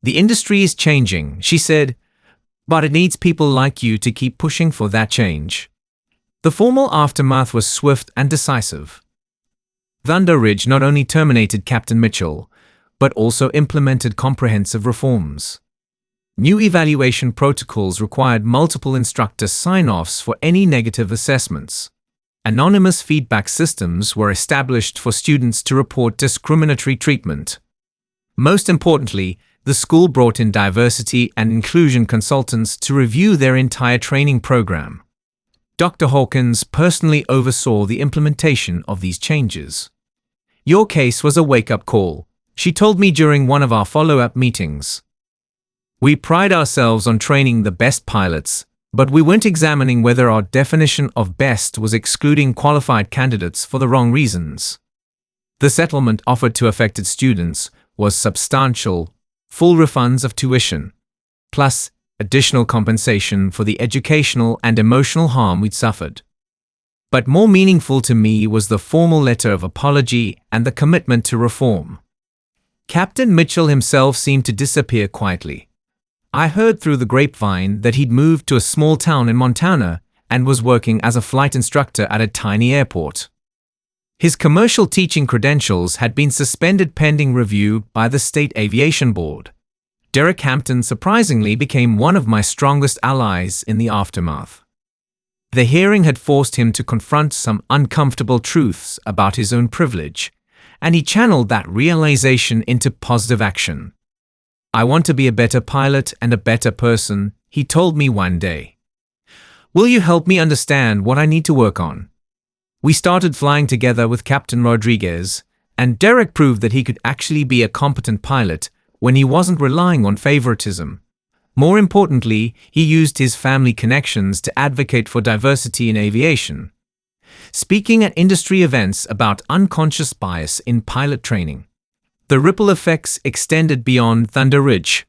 "The industry is changing," she said, "but it needs people like you to keep pushing for that change." The formal aftermath was swift and decisive. Thunder Ridge not only terminated Captain Mitchell, but also implemented comprehensive reforms. New evaluation protocols required multiple instructor sign-offs for any negative assessments. Anonymous feedback systems were established for students to report discriminatory treatment. Most importantly, the school brought in diversity and inclusion consultants to review their entire training program. Dr. Hawkins personally oversaw the implementation of these changes. Your case was a wake-up call, she told me during one of our follow-up meetings. We pride ourselves on training the best pilots, but we weren't examining whether our definition of best was excluding qualified candidates for the wrong reasons. The settlement offered to affected students was substantial, full refunds of tuition, plus additional compensation for the educational and emotional harm we'd suffered. But more meaningful to me was the formal letter of apology and the commitment to reform. Captain Mitchell himself seemed to disappear quietly. I heard through the grapevine that he'd moved to a small town in Montana and was working as a flight instructor at a tiny airport. His commercial teaching credentials had been suspended pending review by the State Aviation Board. Derek Hampton surprisingly became one of my strongest allies in the aftermath. The hearing had forced him to confront some uncomfortable truths about his own privilege, and he channeled that realization into positive action. I want to be a better pilot and a better person, he told me one day. Will you help me understand what I need to work on? We started flying together with Captain Rodriguez, and Derek proved that he could actually be a competent pilot when he wasn't relying on favoritism. More importantly, he used his family connections to advocate for diversity in aviation, speaking at industry events about unconscious bias in pilot training. The ripple effects extended beyond Thunder Ridge.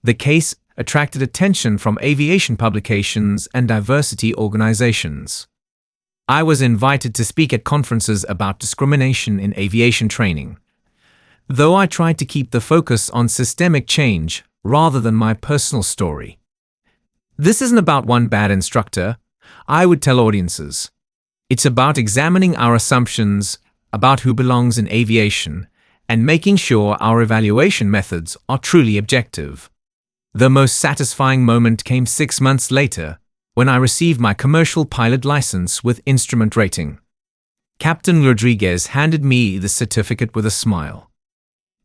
The case attracted attention from aviation publications and diversity organizations. I was invited to speak at conferences about discrimination in aviation training. Though I tried to keep the focus on systemic change rather than my personal story. This isn't about one bad instructor, I would tell audiences. It's about examining our assumptions about who belongs in aviation and making sure our evaluation methods are truly objective. The most satisfying moment came 6 months later, when I received my commercial pilot license with instrument rating. Captain Rodriguez handed me the certificate with a smile.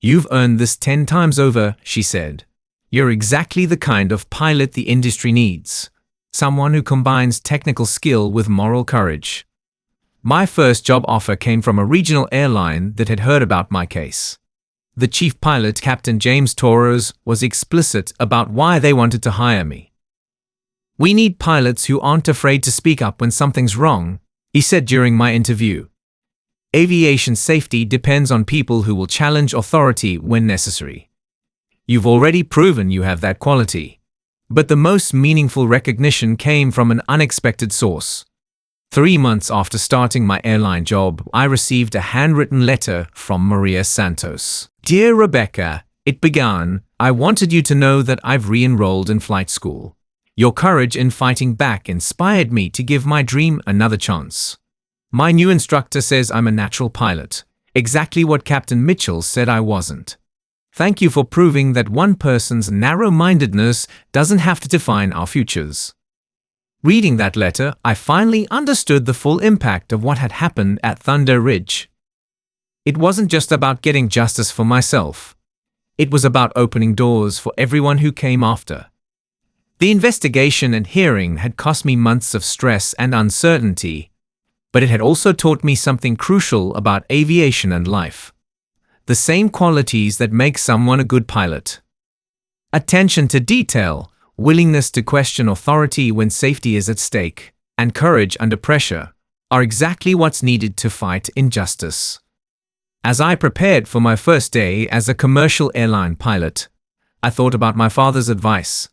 "You've earned this 10 times over," she said. "You're exactly the kind of pilot the industry needs. Someone who combines technical skill with moral courage." My first job offer came from a regional airline that had heard about my case. The chief pilot, Captain James Torres, was explicit about why they wanted to hire me. "We need pilots who aren't afraid to speak up when something's wrong," he said during my interview. "Aviation safety depends on people who will challenge authority when necessary. You've already proven you have that quality." But the most meaningful recognition came from an unexpected source. 3 months after starting my airline job, I received a handwritten letter from Maria Santos. "Dear Rebecca," it began, "I wanted you to know that I've re-enrolled in flight school. Your courage in fighting back inspired me to give my dream another chance. My new instructor says I'm a natural pilot, exactly what Captain Mitchell said I wasn't. Thank you for proving that one person's narrow-mindedness doesn't have to define our futures." Reading that letter, I finally understood the full impact of what had happened at Thunder Ridge. It wasn't just about getting justice for myself. It was about opening doors for everyone who came after. The investigation and hearing had cost me months of stress and uncertainty, but it had also taught me something crucial about aviation and life. The same qualities that make someone a good pilot. Attention to detail, willingness to question authority when safety is at stake, and courage under pressure are exactly what's needed to fight injustice. As I prepared for my first day as a commercial airline pilot, I thought about my father's advice.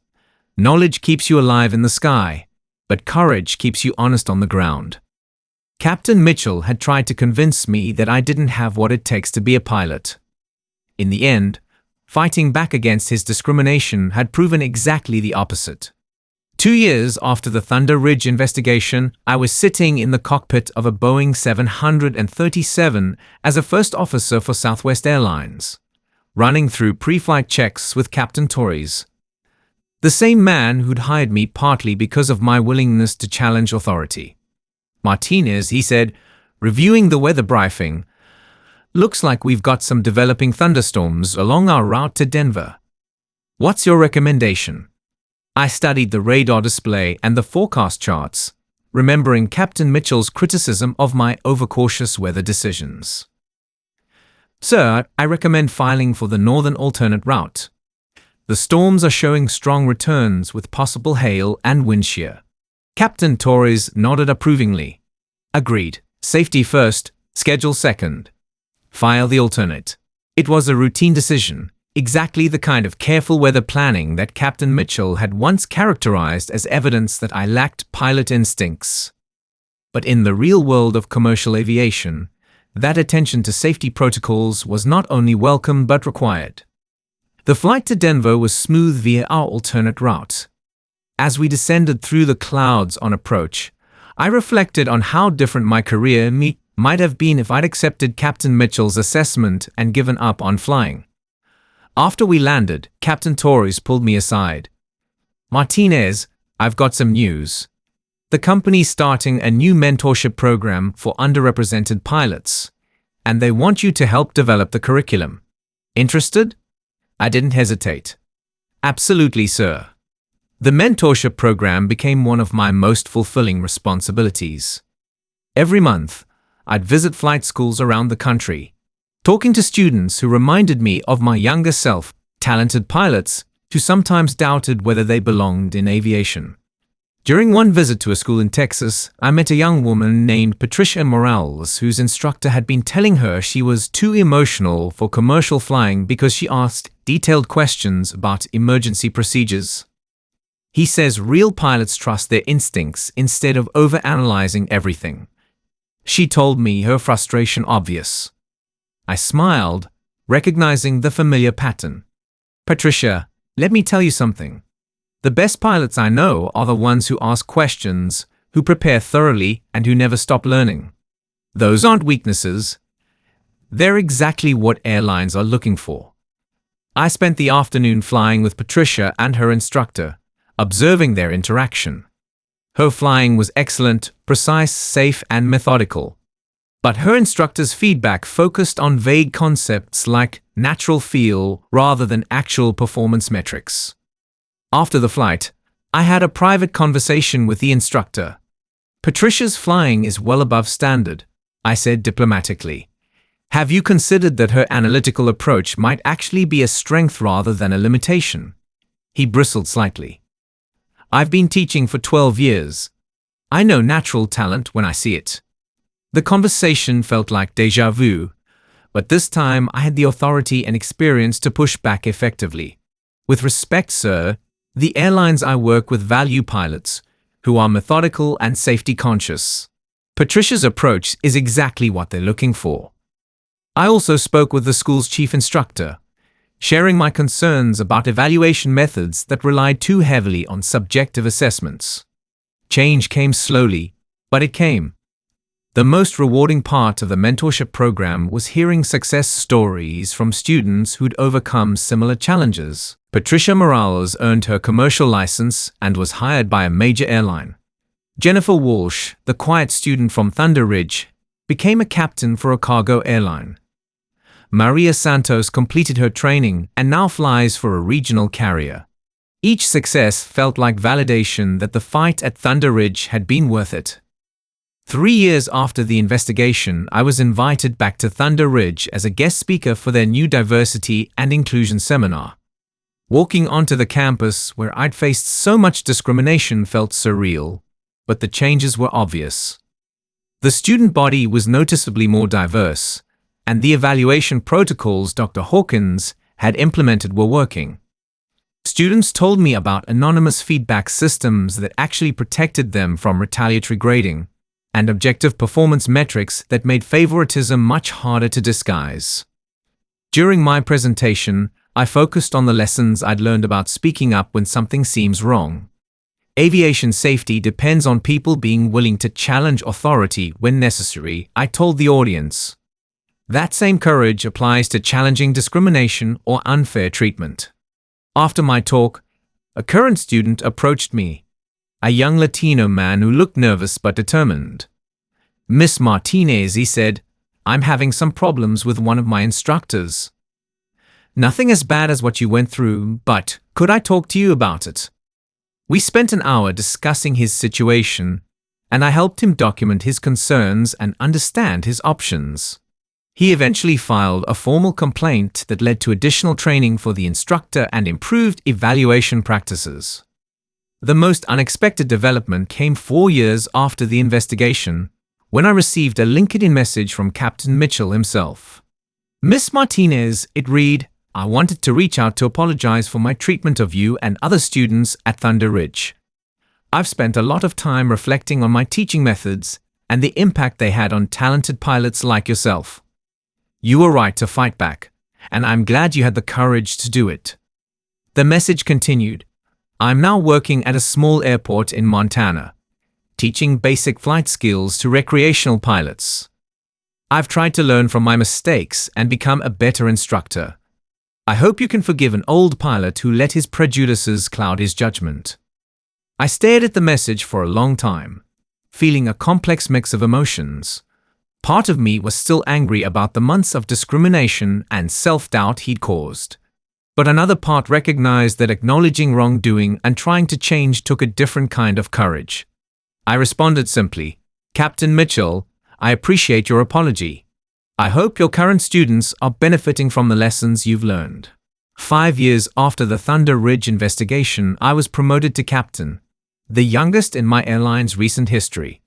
Knowledge keeps you alive in the sky, but courage keeps you honest on the ground. Captain Mitchell had tried to convince me that I didn't have what it takes to be a pilot. In the end, fighting back against his discrimination had proven exactly the opposite. 2 years after the Thunder Ridge investigation, I was sitting in the cockpit of a Boeing 737 as a first officer for Southwest Airlines, running through pre-flight checks with Captain Torres. The same man who'd hired me partly because of my willingness to challenge authority. "Martinez," he said, reviewing the weather briefing, "looks like we've got some developing thunderstorms along our route to Denver. What's your recommendation?" I studied the radar display and the forecast charts, remembering Captain Mitchell's criticism of my overcautious weather decisions. Sir, I recommend filing for the northern alternate route. The storms are showing strong returns with possible hail and wind shear. Captain Torres nodded approvingly. Agreed. Safety first, schedule second. File the alternate. It was a routine decision, exactly the kind of careful weather planning that Captain Mitchell had once characterized as evidence that I lacked pilot instincts. But in the real world of commercial aviation, that attention to safety protocols was not only welcome but required. The flight to Denver was smooth via our alternate route. As we descended through the clouds on approach, I reflected on how different my career might have been if I'd accepted Captain Mitchell's assessment and given up on flying. After we landed, Captain Torres pulled me aside. Martinez, I've got some news. The company's starting a new mentorship program for underrepresented pilots, and they want you to help develop the curriculum. Interested? I didn't hesitate. Absolutely, sir. The mentorship program became one of my most fulfilling responsibilities. Every month, I'd visit flight schools around the country, talking to students who reminded me of my younger self, talented pilots who sometimes doubted whether they belonged in aviation. During one visit to a school in Texas, I met a young woman named Patricia Morales, whose instructor had been telling her she was too emotional for commercial flying because she asked detailed questions about emergency procedures. He says real pilots trust their instincts instead of overanalyzing everything. She told me her frustration obvious. I smiled, recognizing the familiar pattern. Patricia, let me tell you something. The best pilots I know are the ones who ask questions, who prepare thoroughly, and who never stop learning. Those aren't weaknesses. They're exactly what airlines are looking for. I spent the afternoon flying with Patricia and her instructor, observing their interaction. Her flying was excellent, precise, safe, and methodical. But her instructor's feedback focused on vague concepts like natural feel rather than actual performance metrics. After the flight, I had a private conversation with the instructor. Patricia's flying is well above standard, I said diplomatically. Have you considered that her analytical approach might actually be a strength rather than a limitation? He bristled slightly. I've been teaching for 12 years. I know natural talent when I see it. The conversation felt like déjà vu, but this time I had the authority and experience to push back effectively. With respect, sir, the airlines I work with value pilots who are methodical and safety conscious. Patricia's approach is exactly what they're looking for. I also spoke with the school's chief instructor, sharing my concerns about evaluation methods that relied too heavily on subjective assessments. Change came slowly, but it came. The most rewarding part of the mentorship program was hearing success stories from students who'd overcome similar challenges. Patricia Morales earned her commercial license and was hired by a major airline. Jennifer Walsh, the quiet student from Thunder Ridge, became a captain for a cargo airline. Maria Santos completed her training and now flies for a regional carrier. Each success felt like validation that the fight at Thunder Ridge had been worth it. 3 years after the investigation, I was invited back to Thunder Ridge as a guest speaker for their new diversity and inclusion seminar. Walking onto the campus where I'd faced so much discrimination felt surreal, but the changes were obvious. The student body was noticeably more diverse, and the evaluation protocols Dr. Hawkins had implemented were working. Students told me about anonymous feedback systems that actually protected them from retaliatory grading, and objective performance metrics that made favoritism much harder to disguise. During my presentation, I focused on the lessons I'd learned about speaking up when something seems wrong. Aviation safety depends on people being willing to challenge authority when necessary, I told the audience. That same courage applies to challenging discrimination or unfair treatment. After my talk, a current student approached me, a young Latino man who looked nervous but determined. Miss Martinez, he said, I'm having some problems with one of my instructors. Nothing as bad as what you went through, but could I talk to you about it? We spent an hour discussing his situation, and I helped him document his concerns and understand his options. He eventually filed a formal complaint that led to additional training for the instructor and improved evaluation practices. The most unexpected development came 4 years after the investigation, when I received a LinkedIn message from Captain Mitchell himself. "Miss Martinez," it read, "I wanted to reach out to apologize for my treatment of you and other students at Thunder Ridge. I've spent a lot of time reflecting on my teaching methods and the impact they had on talented pilots like yourself. You were right to fight back, and I'm glad you had the courage to do it." The message continued, "I'm now working at a small airport in Montana, teaching basic flight skills to recreational pilots. I've tried to learn from my mistakes and become a better instructor. I hope you can forgive an old pilot who let his prejudices cloud his judgment." I stared at the message for a long time, feeling a complex mix of emotions. Part of me was still angry about the months of discrimination and self-doubt he'd caused. But another part recognized that acknowledging wrongdoing and trying to change took a different kind of courage. I responded simply, "Captain Mitchell, I appreciate your apology. I hope your current students are benefiting from the lessons you've learned." 5 years after the Thunder Ridge investigation, I was promoted to captain, the youngest in my airline's recent history.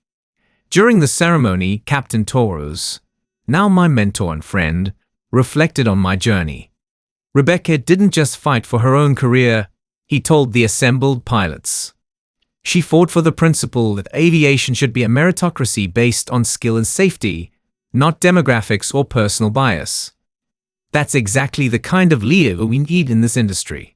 During the ceremony, Captain Toros, now my mentor and friend, reflected on my journey. Rebecca didn't just fight for her own career, he told the assembled pilots. She fought for the principle that aviation should be a meritocracy based on skill and safety, not demographics or personal bias. That's exactly the kind of leader we need in this industry.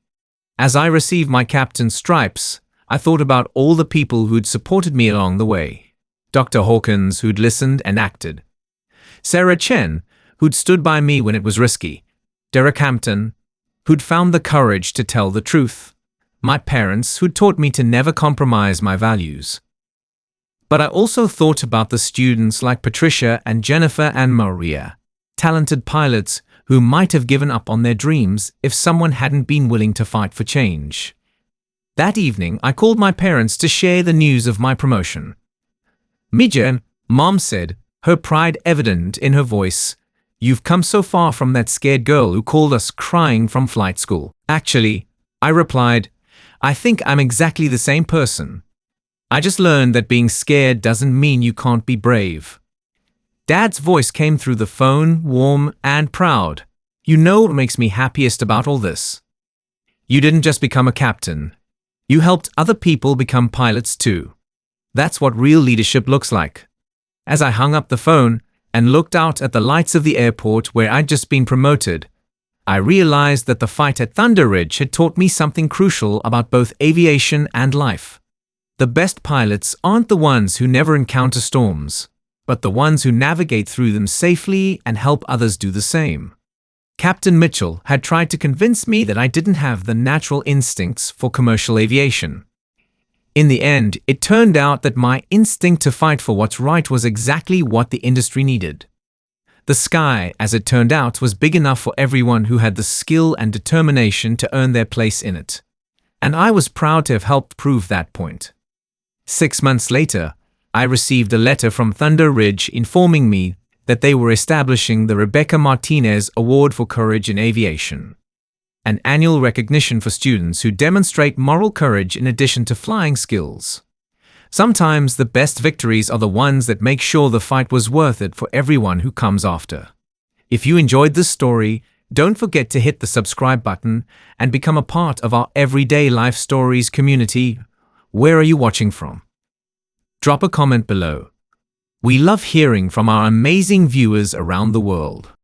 As I received my captain's stripes, I thought about all the people who'd supported me along the way. Dr. Hawkins, who'd listened and acted. Sarah Chen, who'd stood by me when it was risky. Derek Hampton, who'd found the courage to tell the truth. My parents, who'd taught me to never compromise my values. But I also thought about the students like Patricia and Jennifer and Maria, talented pilots who might have given up on their dreams if someone hadn't been willing to fight for change. That evening, I called my parents to share the news of my promotion. "Mija," Mom said, her pride evident in her voice, "you've come so far from that scared girl who called us crying from flight school." "Actually," I replied, "I think I'm exactly the same person. I just learned that being scared doesn't mean you can't be brave." Dad's voice came through the phone, warm and proud. "You know what makes me happiest about all this? You didn't just become a captain. You helped other people become pilots too. That's what real leadership looks like." As I hung up the phone and looked out at the lights of the airport where I'd just been promoted, I realized that the fight at Thunder Ridge had taught me something crucial about both aviation and life. The best pilots aren't the ones who never encounter storms, but the ones who navigate through them safely and help others do the same. Captain Mitchell had tried to convince me that I didn't have the natural instincts for commercial aviation. In the end, it turned out that my instinct to fight for what's right was exactly what the industry needed. The sky, as it turned out, was big enough for everyone who had the skill and determination to earn their place in it. And I was proud to have helped prove that point. 6 months later, I received a letter from Thunder Ridge informing me that they were establishing the Rebecca Martinez Award for Courage in Aviation, an annual recognition for students who demonstrate moral courage in addition to flying skills. Sometimes the best victories are the ones that make sure the fight was worth it for everyone who comes after. If you enjoyed this story, don't forget to hit the subscribe button and become a part of our Everyday Life Stories community. Where are you watching from? Drop a comment below. We love hearing from our amazing viewers around the world.